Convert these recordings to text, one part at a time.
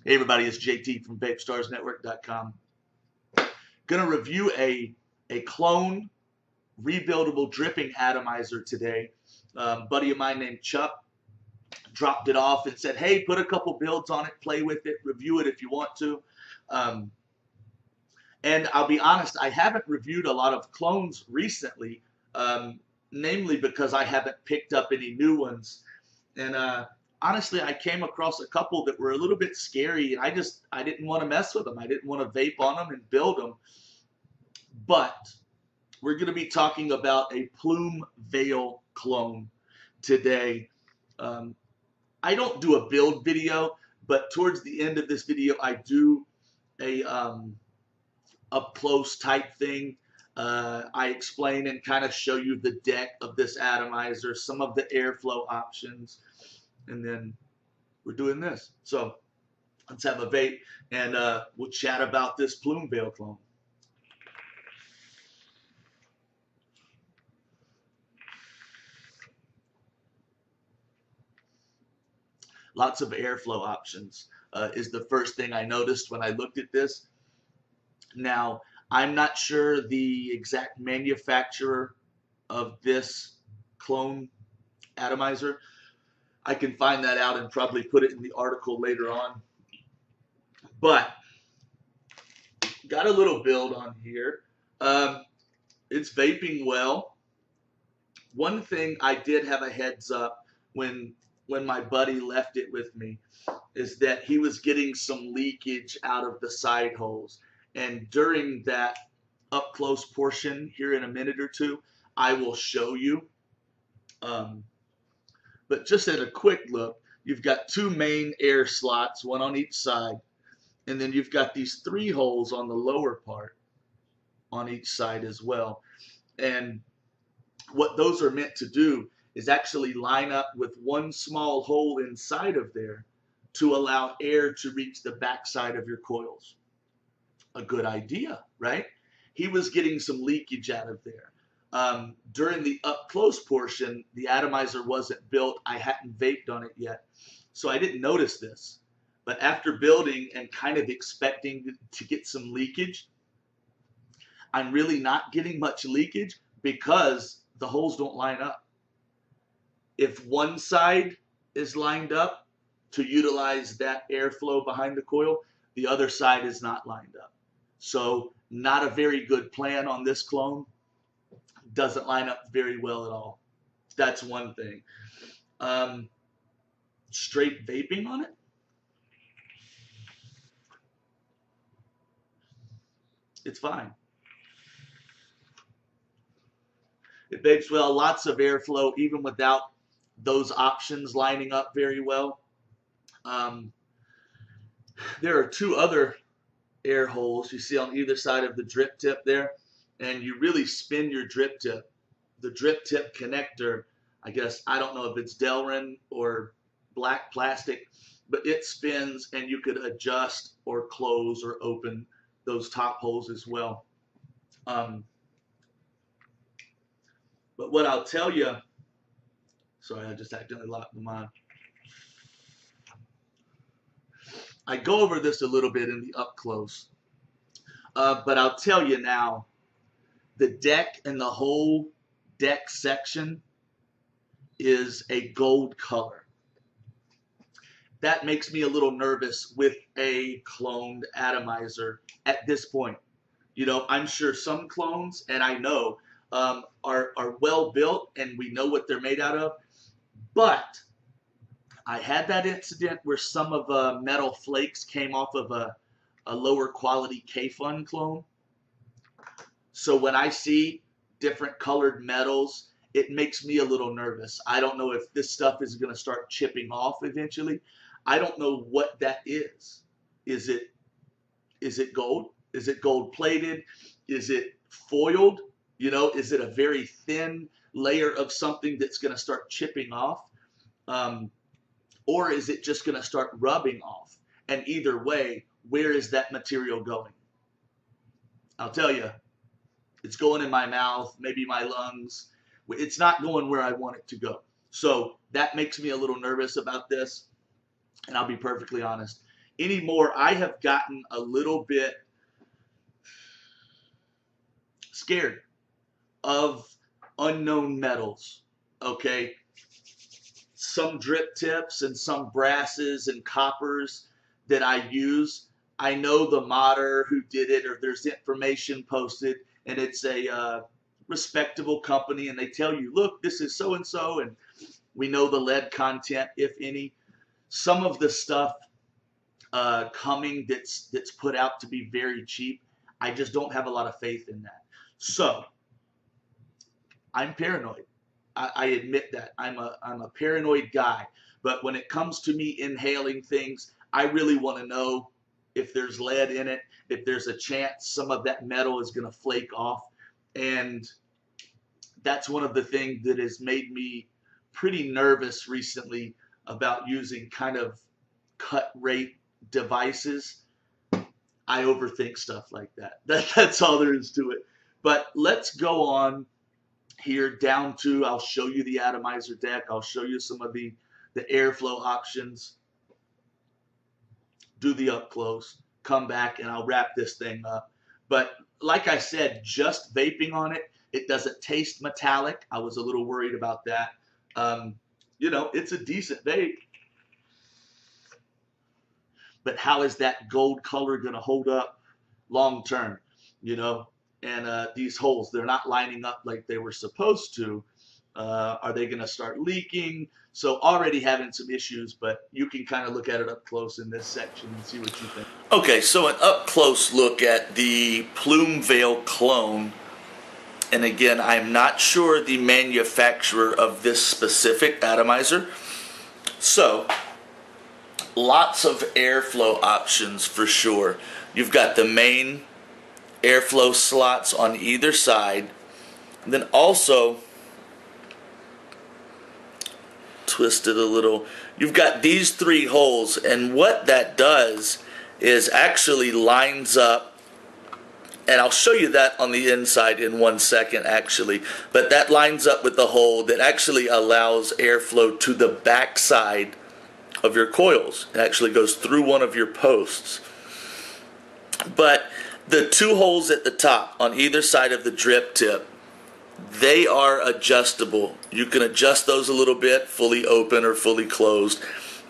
Hey everybody, it's JT from VapeStarsNetwork.com. Gonna review a clone rebuildable dripping atomizer today. Buddy of mine named Chuck dropped it off and said, hey, put a couple builds on it, play with it, review it if you want to. And I'll be honest, I haven't reviewed a lot of clones recently, namely because I haven't picked up any new ones. And honestly, I came across a couple that were a little bit scary, and I didn't want to mess with them. I didn't want to vape on them and build them. But we're going to be talking about a Plume Veil clone today. I don't do a build video, but towards the end of this video, I do a up close type thing. I explain and kind of show you the deck of this atomizer, some of the airflow options, and then we're doing this. So let's have a vape and we'll chat about this Plume Veil clone. Lots of airflow options is the first thing I noticed when I looked at this. Now, I'm not sure the exact manufacturer of this clone atomizer. I can find that out and probably put it in the article later on. But got a little build on here. It's vaping well. One thing I did have a heads up when my buddy left it with me is that he was getting some leakage out of the side holes. And during that up close portion here in a minute or two, I will show you. But just at a quick look, you've got two main air slots, one on each side. And then you've got these three holes on the lower part on each side as well. And what those are meant to do is actually line up with one small hole inside of there to allow air to reach the backside of your coils. A good idea, right? He was getting some leakage out of there. During the up close portion, the atomizer wasn't built. I hadn't vaped on it yet, so I didn't notice this. But after building and kind of expecting to get some leakage, I'm really not getting much leakage because the holes don't line up. If one side is lined up to utilize that airflow behind the coil, the other side is not lined up. So not a very good plan on this clone. Doesn't line up very well at all. That's one thing. Straight vaping on it. It's fine. It vapes well, lots of airflow, even without those options lining up very well. There are two other air holes you see on either side of the drip tip there, and you really spin your drip tip. The drip tip connector, I guess, I don't know if it's Delrin or black plastic, but it spins and you could adjust or close or open those top holes as well. But what I'll tell you, sorry, I just accidentally locked them on. I go over this a little bit in the up close, but I'll tell you now, the deck and the whole deck section is a gold color. That makes me a little nervous with a cloned atomizer at this point. You know, I'm sure some clones, and I know, are well built and we know what they're made out of, but I had that incident where some of the metal flakes came off of a lower quality K-Fun clone. So when I see different colored metals, it makes me a little nervous. I don't know if this stuff is going to start chipping off eventually. I don't know what that is. Is it gold? Is it gold plated? Is it foiled? You know, is it a very thin layer of something that's going to start chipping off? Or is it just going to start rubbing off? And either way, where is that material going? I'll tell you, it's going in my mouth, maybe my lungs. It's not going where I want it to go. So that makes me a little nervous about this. And I'll be perfectly honest. anymore, I have gotten a little bit scared of unknown metals, okay? Some drip tips and some brasses and coppers that I use, I know the modder who did it, or there's information posted, and it's a respectable company, and they tell you, look, this is so-and-so, and we know the lead content, if any. Some of the stuff coming that's put out to be very cheap, I just don't have a lot of faith in that. So I'm paranoid. I admit that. I'm a paranoid guy. But when it comes to me inhaling things, I really want to know if there's lead in it, if there's a chance some of that metal is going to flake off. And that's one of the things that has made me pretty nervous recently about using kind of cut rate devices. I overthink stuff like that. That's all there is to it. But let's go on here down to, I'll show you the atomizer deck. I'll show you some of the airflow options. Do the up close, come back, and I'll wrap this thing up. But like I said, just vaping on it, it doesn't taste metallic. I was a little worried about that. You know, it's a decent vape. But how is that gold color going to hold up long term? You know, and these holes, they're not lining up like they were supposed to. Are they going to start leaking? So already having some issues, but you can kind of look at it up close in this section and see what you think. Okay, so an up close look at the Plume Veil clone. And again, I'm not sure the manufacturer of this specific atomizer. So lots of airflow options for sure. You've got the main airflow slots on either side. And then also, twist it a little, you've got these three holes, and what that does is actually lines up, and I'll show you that on the inside in 1 second actually, but that lines up with the hole that actually allows airflow to the back side of your coils. It actually goes through one of your posts. But the two holes at the top on either side of the drip tip, they are adjustable. You can adjust those a little bit, fully open or fully closed.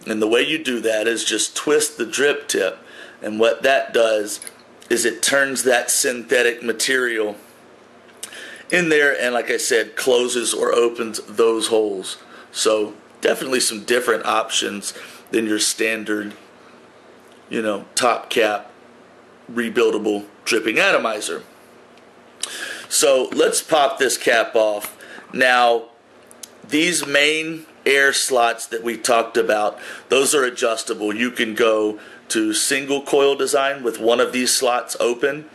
And the way you do that is just twist the drip tip. And what that does is it turns that synthetic material in there, and like I said, closes or opens those holes. So definitely some different options than your standard, you know, top cap rebuildable dripping atomizer. So let's pop this cap off. Now, these main air slots that we talked about, those are adjustable. You can go to single coil design with one of these slots open,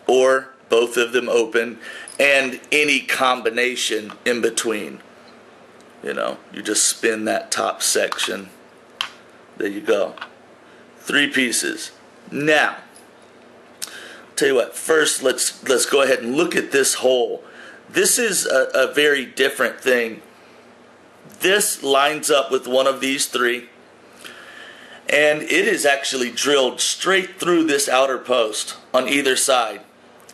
or both of them open, and any combination in between. You know, you just spin that top section. There you go. 3 pieces. Now, tell you what, first let's go ahead and look at this hole. This is a very different thing. This lines up with one of these 3, and it is actually drilled straight through this outer post on either side,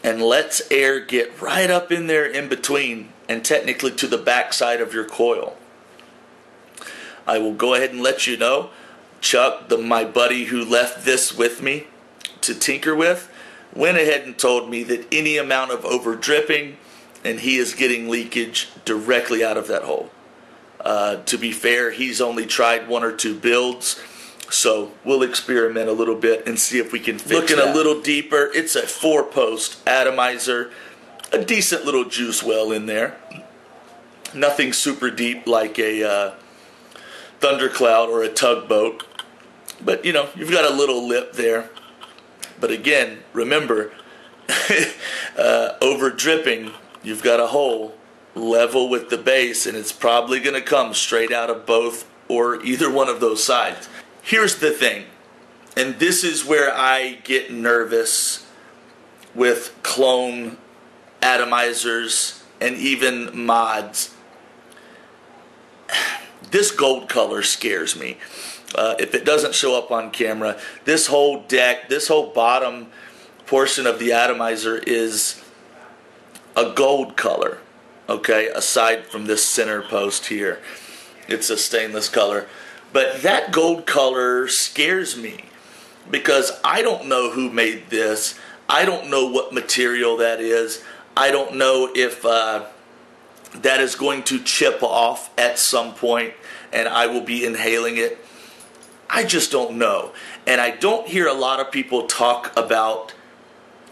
and lets air get right up in there in between, and technically to the back side of your coil. I will go ahead and let you know, Chuck, my buddy who left this with me to tinker with, went ahead and told me that any amount of over dripping, and he is getting leakage directly out of that hole. To be fair, he's only tried 1 or 2 builds, so we'll experiment a little bit and see if we can fix it. Looking a little deeper, it's a 4-post atomizer, a decent little juice well in there. Nothing super deep like a thundercloud or a tugboat, but you know, you've got a little lip there. But again, remember, over dripping, you've got a hole level with the base, and it's probably going to come straight out of both or either one of those sides. Here's the thing, and this is where I get nervous with clone atomizers and even mods. This gold color scares me. if it doesn't show up on camera, this whole deck, this whole bottom portion of the atomizer is a gold color, okay, aside from this center post here. It's a stainless color. But that gold color scares me because I don't know who made this. I don't know what material that is. I don't know if that is going to chip off at some point and I will be inhaling it. I just don't know. And I don't hear a lot of people talk about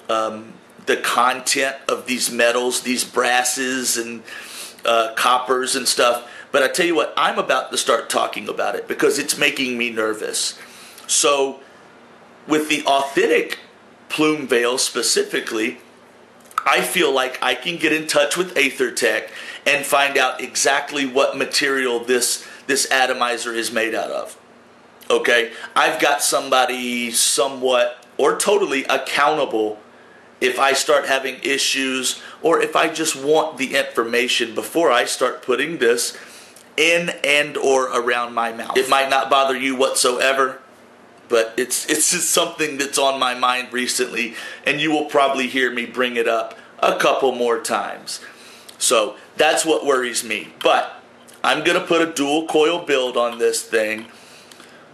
the content of these metals, these brasses and coppers and stuff. But I tell you what, I'm about to start talking about it because it's making me nervous. So with the authentic Plume veil specifically, I feel like I can get in touch with AetherTech and find out exactly what material this atomizer is made out of. Okay, I've got somebody somewhat or totally accountable if I start having issues or if I just want the information before I start putting this in and or around my mouth. It might not bother you whatsoever, but it's just something that's on my mind recently, and you will probably hear me bring it up a couple more times. So that's what worries me. But I'm going to put a dual coil build on this thing,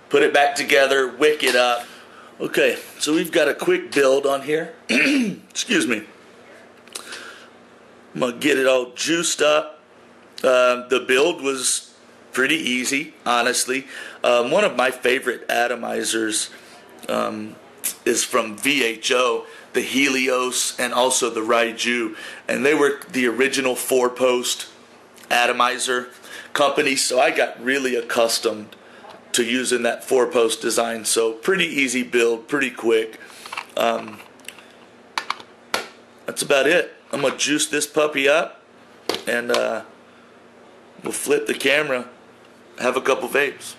put it back together, wick it up. Okay, so we've got a quick build on here. Excuse me. I'm going to get it all juiced up. The build was pretty easy, honestly. One of my favorite atomizers is from VHO, the Helios and also the Raiju. And they were the original 4-post atomizer company, so I got really accustomed to using that 4-post design. So pretty easy build, pretty quick. That's about it. I'm going to juice this puppy up and we'll flip the camera, have a couple vapes.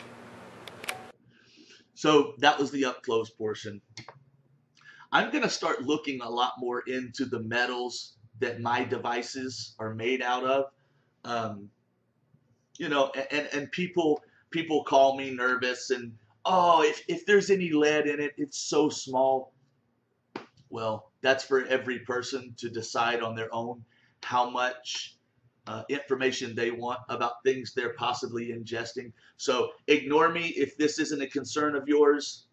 So that was the up close portion. I'm going to start looking a lot more into the metals that my devices are made out of. You know, and people call me nervous and, oh, if there's any lead in it, it's so small. Well, that's for every person to decide on their own how much information they want about things they're possibly ingesting. So ignore me if this isn't a concern of yours.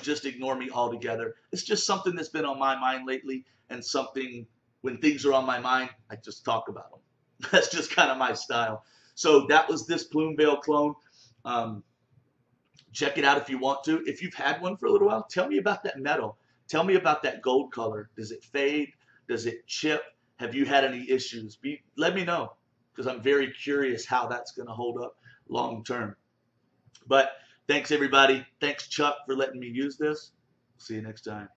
Just ignore me altogether. It's just something that's been on my mind lately, and something, when things are on my mind, I just talk about them. That's just kind of my style. So that was this Plume Veil clone. Check it out if you want to. If you've had one for a little while, tell me about that metal. Tell me about that gold color. Does it fade? Does it chip? Have you had any issues? Let me know, because I'm very curious how that's going to hold up long term. But thanks, everybody. Thanks, Chuck, for letting me use this. See you next time.